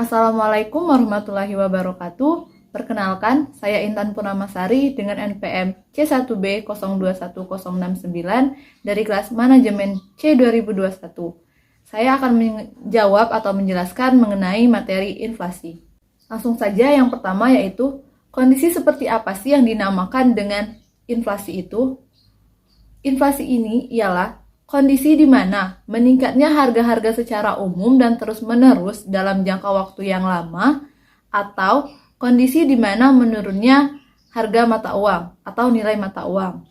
Assalamualaikum warahmatullahi wabarakatuh. Perkenalkan, saya Intan Purnamasari dengan NPM C1B021069 dari kelas Manajemen C2021. Saya akan menjawab atau menjelaskan mengenai materi inflasi. Langsung saja, yang pertama yaitu kondisi seperti apa sih yang dinamakan dengan inflasi itu? Inflasi ini ialah kondisi di mana meningkatnya harga-harga secara umum dan terus-menerus dalam jangka waktu yang lama, atau kondisi di mana menurunnya harga mata uang atau nilai mata uang.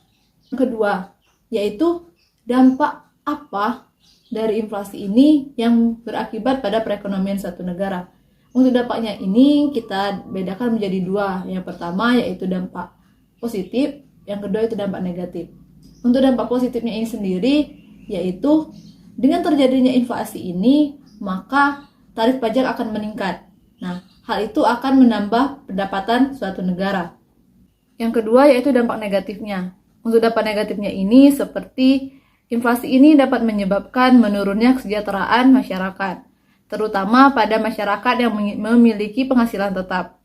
Yang kedua, yaitu dampak apa dari inflasi ini yang berakibat pada perekonomian suatu negara. Untuk dampaknya ini kita bedakan menjadi dua. Yang pertama yaitu dampak positif, yang kedua itu dampak negatif. Untuk dampak positifnya ini sendiri, yaitu dengan terjadinya inflasi ini, maka tarif pajak akan meningkat. Nah, hal itu akan menambah pendapatan suatu negara. Yang kedua yaitu dampak negatifnya. Untuk dampak negatifnya ini seperti inflasi ini dapat menyebabkan menurunnya kesejahteraan masyarakat, terutama pada masyarakat yang memiliki penghasilan tetap.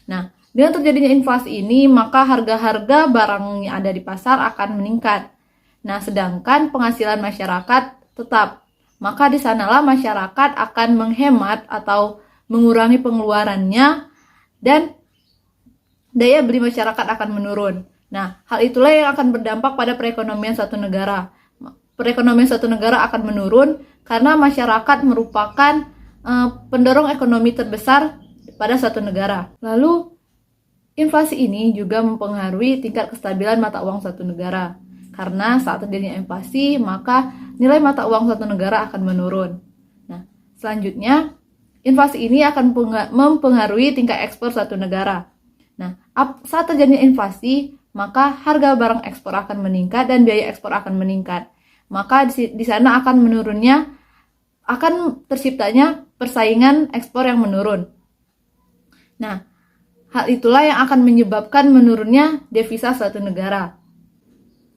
Nah, dengan terjadinya inflasi ini, maka harga-harga barang yang ada di pasar akan meningkat. Nah, sedangkan penghasilan masyarakat tetap. Maka di sanalah masyarakat akan menghemat atau mengurangi pengeluarannya dan daya beli masyarakat akan menurun. Nah, hal itulah yang akan berdampak pada perekonomian suatu negara. Perekonomian suatu negara akan menurun karena masyarakat merupakan pendorong ekonomi terbesar pada suatu negara. Lalu, inflasi ini juga mempengaruhi tingkat kestabilan mata uang suatu negara. Karena saat terjadinya inflasi, maka nilai mata uang suatu negara akan menurun. Nah, selanjutnya, inflasi ini akan mempengaruhi tingkat ekspor suatu negara. Nah, saat terjadinya inflasi, maka harga barang ekspor akan meningkat dan biaya ekspor akan meningkat. Maka di sana akan terciptanya persaingan ekspor yang menurun. Nah, hal itulah yang akan menyebabkan menurunnya devisa suatu negara.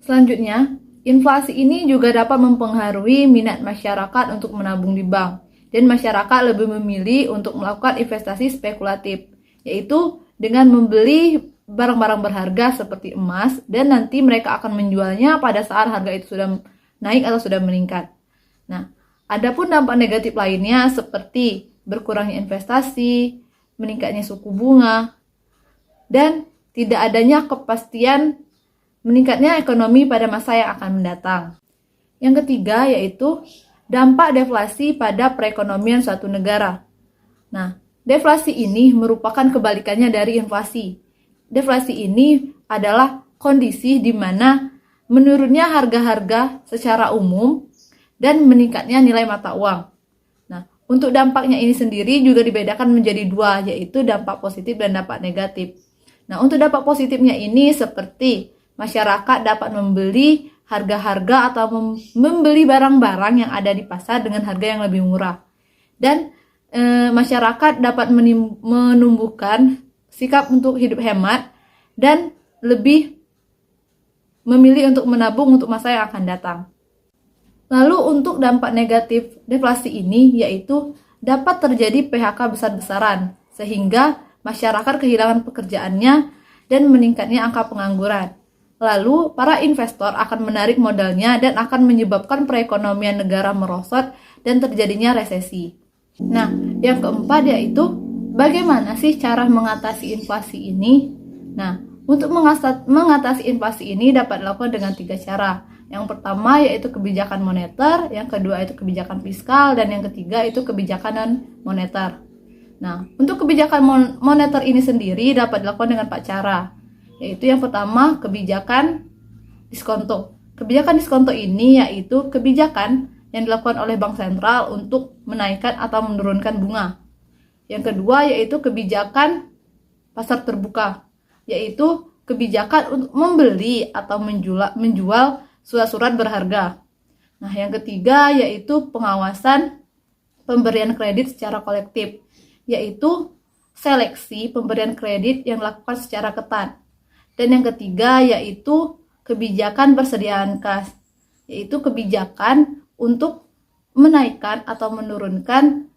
Selanjutnya, inflasi ini juga dapat mempengaruhi minat masyarakat untuk menabung di bank, dan masyarakat lebih memilih untuk melakukan investasi spekulatif, yaitu dengan membeli barang-barang berharga seperti emas, dan nanti mereka akan menjualnya pada saat harga itu sudah naik atau sudah meningkat. Nah, adapun dampak negatif lainnya seperti berkurangnya investasi, meningkatnya suku bunga, dan tidak adanya kepastian meningkatnya ekonomi pada masa yang akan mendatang. Yang ketiga yaitu dampak deflasi pada perekonomian suatu negara. Nah, deflasi ini merupakan kebalikannya dari inflasi. Deflasi ini adalah kondisi di mana menurunnya harga-harga secara umum dan meningkatnya nilai mata uang. Nah, untuk dampaknya ini sendiri juga dibedakan menjadi dua, yaitu dampak positif dan dampak negatif. Nah, untuk dampak positifnya ini seperti masyarakat dapat membeli harga-harga atau membeli barang-barang yang ada di pasar dengan harga yang lebih murah. Dan masyarakat dapat menumbuhkan sikap untuk hidup hemat dan lebih memilih untuk menabung untuk masa yang akan datang. Lalu untuk dampak negatif deflasi ini yaitu dapat terjadi PHK besar-besaran sehingga masyarakat kehilangan pekerjaannya dan meningkatnya angka pengangguran. Lalu para investor akan menarik modalnya dan akan menyebabkan perekonomian negara merosot dan terjadinya resesi. Nah, yang keempat yaitu bagaimana sih cara mengatasi inflasi ini? Nah, untuk mengatasi inflasi ini dapat dilakukan dengan 3 cara. Yang pertama yaitu kebijakan moneter, yang kedua itu kebijakan fiskal, dan yang ketiga itu kebijakan non-moneter. Nah, untuk kebijakan moneter ini sendiri dapat dilakukan dengan 4 cara, yaitu yang pertama kebijakan diskonto. Kebijakan diskonto ini yaitu kebijakan yang dilakukan oleh Bank Sentral untuk menaikkan atau menurunkan bunga. Yang kedua yaitu kebijakan pasar terbuka, yaitu kebijakan untuk membeli atau menjual surat-surat berharga. Nah, yang ketiga yaitu pengawasan pemberian kredit secara kolektif, yaitu seleksi pemberian kredit yang dilakukan secara ketat. Dan yang ketiga yaitu kebijakan persediaan kas, yaitu kebijakan untuk menaikkan atau menurunkan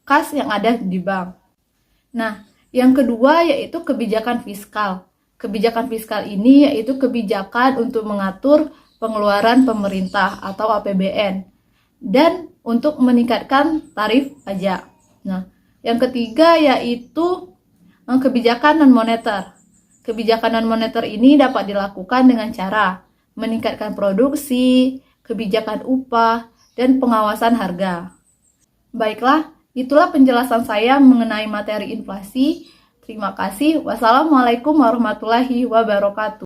kas yang ada di bank. Nah, yang kedua yaitu kebijakan fiskal. Kebijakan fiskal ini yaitu kebijakan untuk mengatur pengeluaran pemerintah atau APBN dan untuk meningkatkan tarif pajak. Nah, yang ketiga yaitu kebijakan non-moneter. Kebijakan non-moneter ini dapat dilakukan dengan cara meningkatkan produksi, kebijakan upah, dan pengawasan harga. Baiklah, itulah penjelasan saya mengenai materi inflasi. Terima kasih. Wassalamualaikum warahmatullahi wabarakatuh.